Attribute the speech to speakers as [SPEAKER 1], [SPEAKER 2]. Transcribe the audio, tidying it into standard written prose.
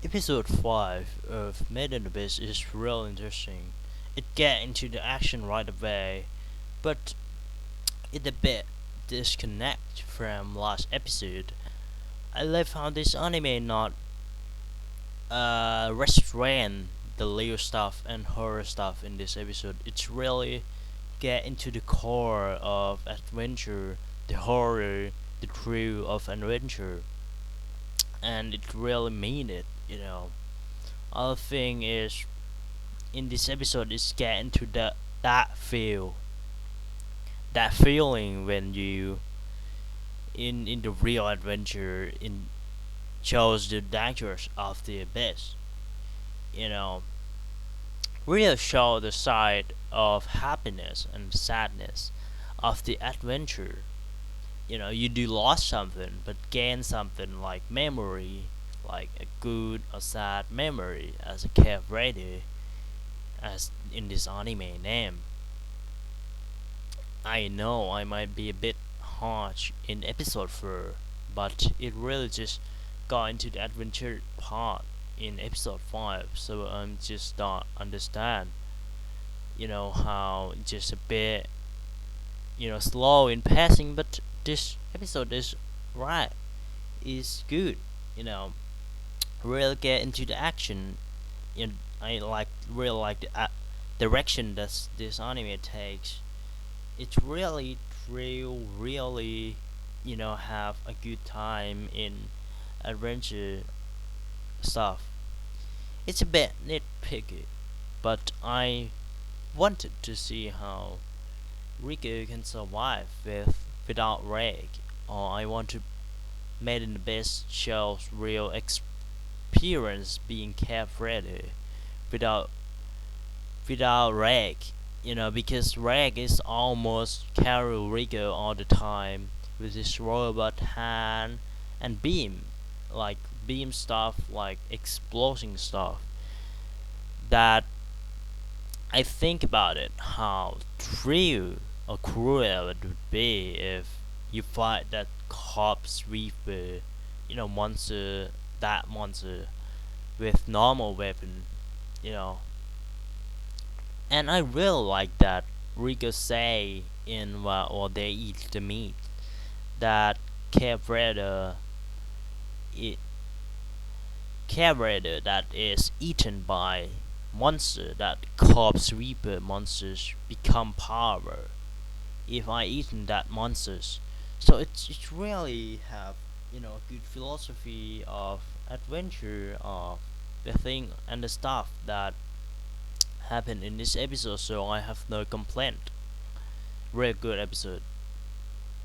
[SPEAKER 1] Episode 5 of Made in Abyss is real interesting. It get into the action right away, but it a bit disconnect from last episode. I love how this anime not restrain the Leo stuff and horror stuff in this episode. It's really get into the core of adventure, the horror, the thrill of adventure, and it really mean it. Other thing is in this episode is get into that feeling when you in the real adventure in shows the dangers of the abyss. You know, really show the side of happiness and sadness of the adventure. You do lost something but gain something like memory, like a good or sad memory as a cave ready as in this anime name. I know I might be a bit harsh in episode 4, but it really just got into the adventure part in episode 5, so I'm just not understand. How just a bit, slow in passing, but this episode is right, is good. You know, really get into the action. I really like the direction that this anime takes. It's really thrill, really, have a good time in adventure stuff. It's a bit nitpicky, but I wanted to see how Riku can survive without Reg, or I want to make it the best shows real experience being kept ready without Reg. Because Reg is almost carry Riku all the time with his robot hand and beam, like beam stuff, like exploding stuff. That I think about it, how true or cruel it would be if you fight that corpse reaper, monster, that monster with normal weapon, you know. And I really like that Rico say in or they eat the meat that Cabrera, it Cabrera that is eaten by monster that corpse reaper monsters become power if I eaten that monsters. So it's really have a good philosophy of adventure of the thing and the stuff that happened in this episode. So I have no complaint. Really good episode.